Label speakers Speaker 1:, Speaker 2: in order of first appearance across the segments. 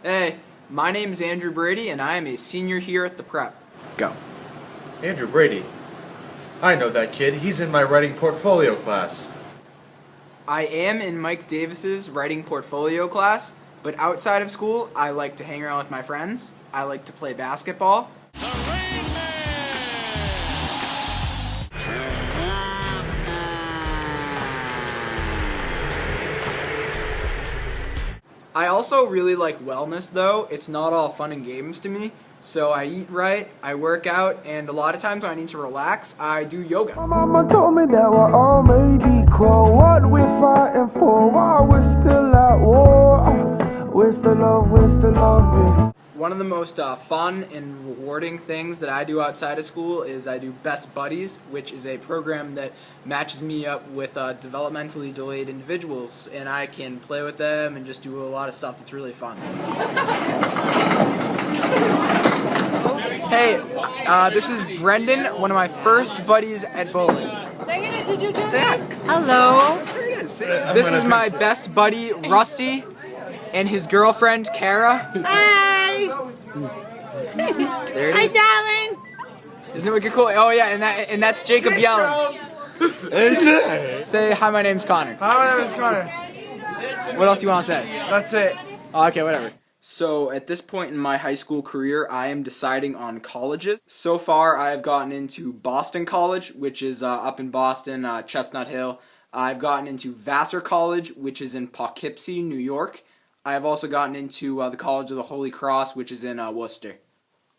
Speaker 1: Hey, my name is Andrew Brady, and I am a senior here at the prep. Go.
Speaker 2: Andrew Brady. I know that kid. He's in my writing portfolio class.
Speaker 1: I am in Mike Davis's writing portfolio class, but outside of school, I like to hang around with my friends. I like to play basketball. I also really like wellness, though. It's not all fun and games to me. So I eat right, I work out, and a lot of times when I need to relax, I do yoga.
Speaker 3: My mama told me that we're all made equal. What we're fighting for, while we're still at war. Where's the love, where's the love?
Speaker 1: One of the most fun and rewarding things that I do outside of school is I do Best Buddies, which is a program that matches me up with developmentally delayed individuals, and I can play with them and just do a lot of stuff that's really fun. Hey, this is Brendan, one of my first buddies at bowling.
Speaker 4: Diana, did you do this?
Speaker 5: Hello.
Speaker 1: There it is. This is my best buddy, Rusty, and his girlfriend, Kara.
Speaker 4: Hi.
Speaker 1: There it
Speaker 4: Hi,
Speaker 1: is.
Speaker 4: darling.
Speaker 1: Isn't it wicked cool? Oh yeah, and that's Jacob yelling. Say hi, my name's Connor.
Speaker 6: Hi, my name is Connor.
Speaker 1: What else do you want to say?
Speaker 6: That's it.
Speaker 1: Okay, whatever. So at this point in my high school career, I am deciding on colleges. So far, I have gotten into Boston College, which is up in Boston, Chestnut Hill. I've gotten into Vassar College, which is in Poughkeepsie, New York. I have also gotten into the College of the Holy Cross, which is in Worcester.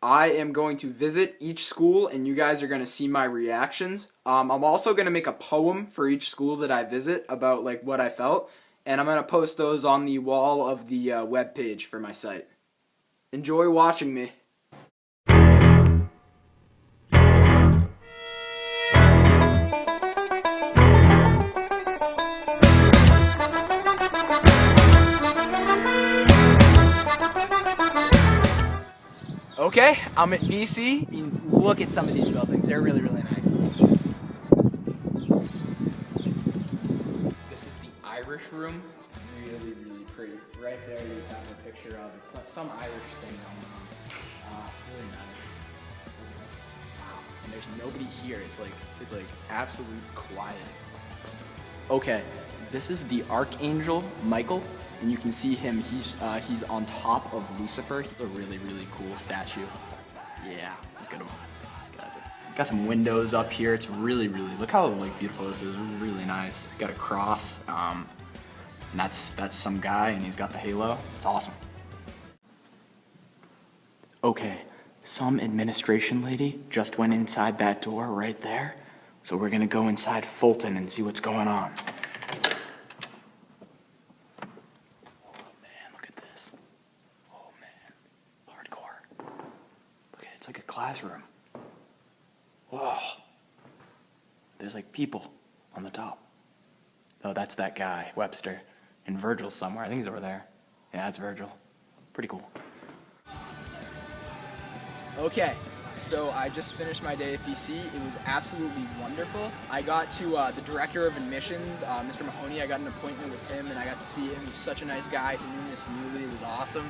Speaker 1: I am going to visit each school, and you guys are going to see my reactions. I'm also going to make a poem for each school that I visit about like what I felt. And I'm going to post those on the wall of the web page for my site. Enjoy watching me. Okay, I'm at BC. I mean, look at some of these buildings. They're really, really nice. This is the Irish room. It's really, really pretty. Right there you have a picture of some Irish thing going on. Really nice. Wow. And there's nobody here. It's like absolute quiet. Okay, this is the Archangel Michael, and you can see him. He's on top of Lucifer. He's a really, really cool statue. Yeah, look at him. Got some windows up here. It's really, really, look how like beautiful this is. It's really nice. Got a cross. And that's some guy, and he's got the halo. It's awesome. Okay, some administration lady just went inside that door right there. So we're gonna go inside Fulton and see what's going on. Oh man, look at this. Oh man, hardcore. Look at it, it's like a classroom. Whoa. There's like people on the top. Oh, that's that guy, Webster. And Virgil's somewhere. I think he's over there. Yeah, that's Virgil. Pretty cool. Okay, so I just finished my day at BC. It was absolutely wonderful. I got to the director of admissions, Mr. Mahoney. I got an appointment with him, and I got to see him. He's such a nice guy. He knew Miss Muley. It was awesome.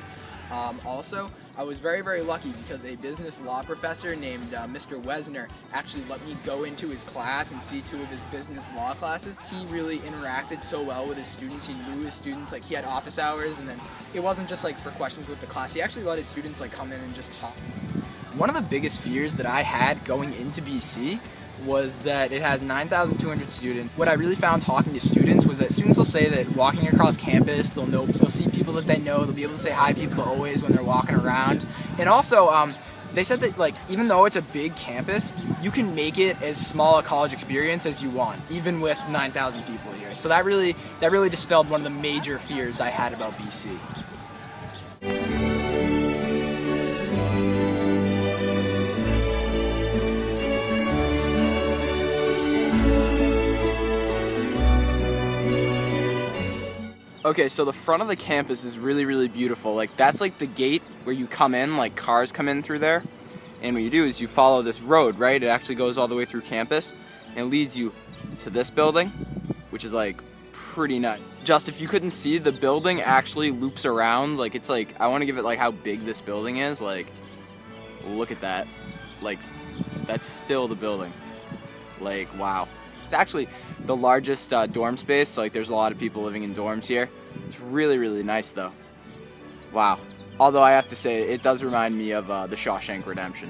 Speaker 1: Also, I was very, very lucky because a business law professor named Mr. Wesner actually let me go into his class and see 2 of his business law classes. He really interacted so well with his students. He knew his students, like he had office hours, and then it wasn't just like for questions with the class. He actually let his students like come in and just talk. One of the biggest fears that I had going into BC was that it has 9,200 students. What I really found talking to students was that students will say that walking across campus, they'll see people that they know, they'll be able to say hi to people always when they're walking around. And also, they said that like even though it's a big campus, you can make it as small a college experience as you want, even with 9,000 people here. So that really dispelled one of the major fears I had about BC. Okay, so the front of the campus is really, really beautiful. Like that's like the gate where you come in, like cars come in through there. And what you do is you follow this road, right? It actually goes all the way through campus and leads you to this building, which is like pretty nice. just, if you couldn't see, the building actually loops around. Like, it's like, I want to give it like how big this building is. Like, look at that. Like, that's still the building. Like, wow. It's actually the largest dorm space. So, like, there's a lot of people living in dorms here. It's really, really nice though. Wow. Although I have to say, it does remind me of the Shawshank Redemption.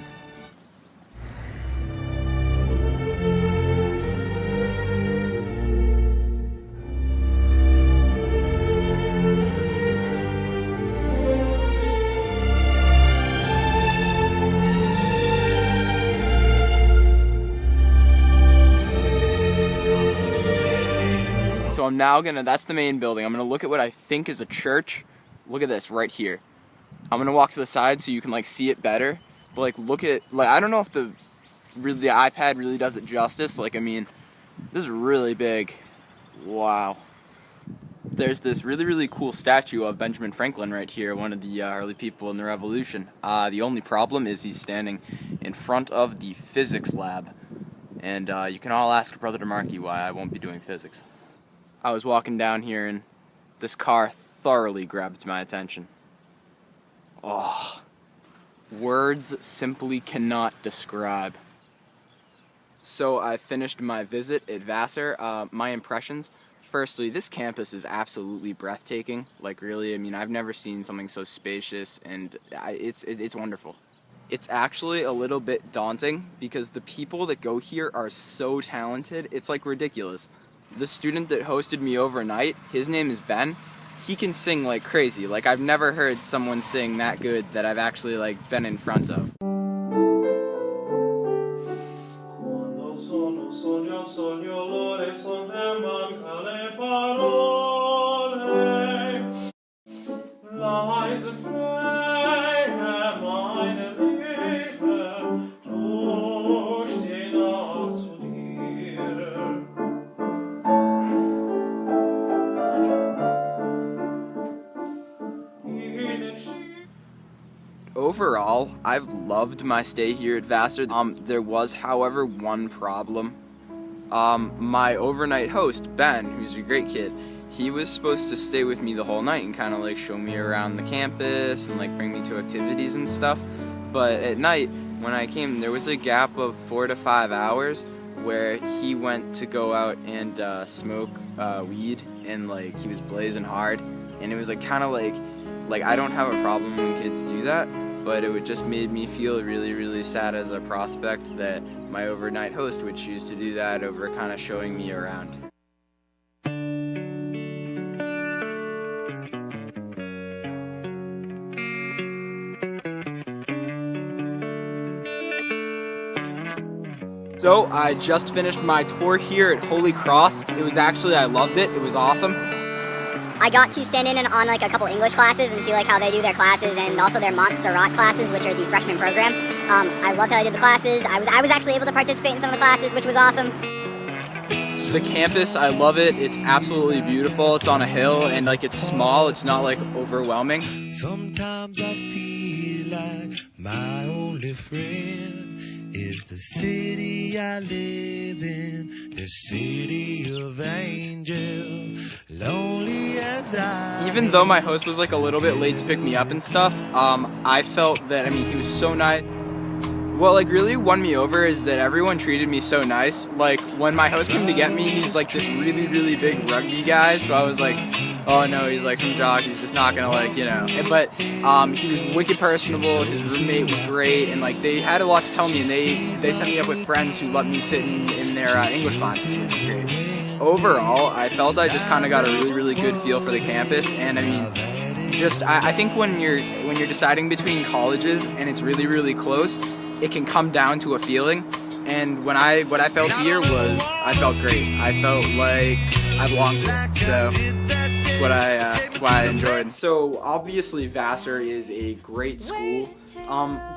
Speaker 1: So I'm now that's the main building. I'm gonna look at what I think is a church. Look at this right here. I'm gonna walk to the side so you can like see it better. But like look at, like, I don't know if the iPad really does it justice. Like, I mean, this is really big. Wow. There's this really, really cool statue of Benjamin Franklin right here, one of the early people in the Revolution. The only problem is he's standing in front of the physics lab. And you can all ask Brother DeMarkey why I won't be doing physics. I was walking down here and this car thoroughly grabbed my attention. Oh, words simply cannot describe. So I finished my visit at Vassar. My impressions, firstly, this campus is absolutely breathtaking. Like, really, I mean, I've never seen something so spacious, and it's wonderful. It's actually a little bit daunting because the people that go here are so talented, it's like ridiculous. The student that hosted me overnight, his name is Ben. He can sing like crazy. Like, I've never heard someone sing that good that I've actually like been in front of. Overall, I've loved my stay here at Vassar. There was, however, one problem. My overnight host, Ben, who's a great kid, he was supposed to stay with me the whole night and kind of like show me around the campus and like bring me to activities and stuff. But at night, when I came, there was a gap of 4 to 5 hours where he went to go out and smoke weed, and like he was blazing hard, and it was like kind of like I don't have a problem when kids do that, but it would just made me feel really, really sad as a prospect that my overnight host would choose to do that over kind of showing me around. So I just finished my tour here at Holy Cross. It was actually, I loved it. It was awesome.
Speaker 5: I got to stand in on like a couple English classes and see like how they do their classes, and also their Montserrat classes, which are the freshman program. I loved how they did the classes. I was actually able to participate in some of the classes, which was awesome.
Speaker 1: The campus, I love it. It's absolutely beautiful. It's on a hill and like it's small. It's not like overwhelming.
Speaker 3: Sometimes I feel like my only friend is the city I live in, the city of angels, lonely as I.
Speaker 1: Even though my host was like a little bit late to pick me up and stuff, I felt that, I mean, he was so nice. What like really won me over is that everyone treated me so nice. Like when my host came to get me, he's like this really, really big rugby guy, so I was like, oh no, he's like some jock, he's just not gonna like, you know. But he was wicked personable, his roommate was great, and like they had a lot to tell me, and they set me up with friends who let me sit in their English classes, which was great. Overall, I felt I just kind of got a really, really good feel for the campus, and I mean, just I think when you're deciding between colleges and it's really, really close, it can come down to a feeling. And what I felt here was, I felt great. I felt like I belonged here. So that's why I enjoyed. So obviously Vassar is a great school,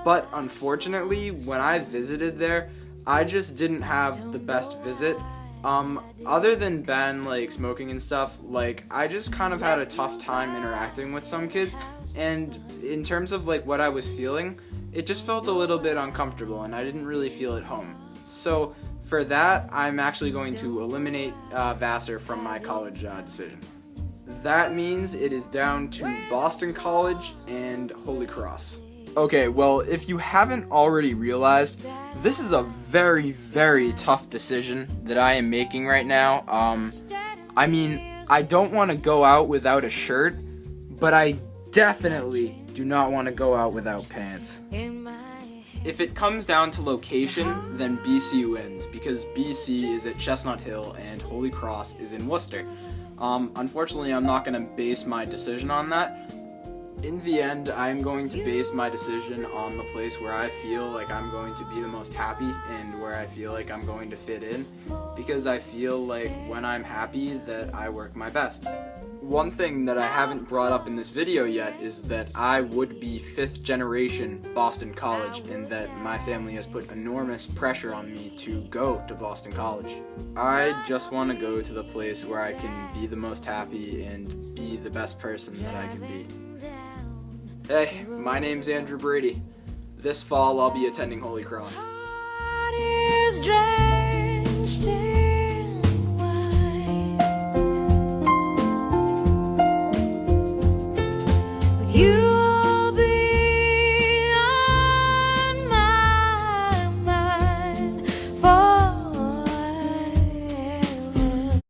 Speaker 1: but unfortunately when I visited there, I just didn't have the best visit. Other than Ben like smoking and stuff, like I just kind of had a tough time interacting with some kids, and in terms of like what I was feeling, it just felt a little bit uncomfortable and I didn't really feel at home. So for that, I'm actually going to eliminate Vassar from my college decision. That means it is down to Boston College and Holy Cross. Okay, well, if you haven't already realized, this is a very, very tough decision that I am making right now. I mean, I don't want to go out without a shirt, but I definitely do not want to go out without pants. If it comes down to location, then BC wins, because BC is at Chestnut Hill and Holy Cross is in Worcester. Unfortunately, I'm not going to base my decision on that. In the end, I'm going to base my decision on the place where I feel like I'm going to be the most happy and where I feel like I'm going to fit in, because I feel like when I'm happy that I work my best. One thing that I haven't brought up in this video yet is that I would be 5th generation Boston College, and that my family has put enormous pressure on me to go to Boston College. I just want to go to the place where I can be the most happy and be the best person that I can be. Hey, my name's Andrew Brady. This fall I'll be attending Holy Cross.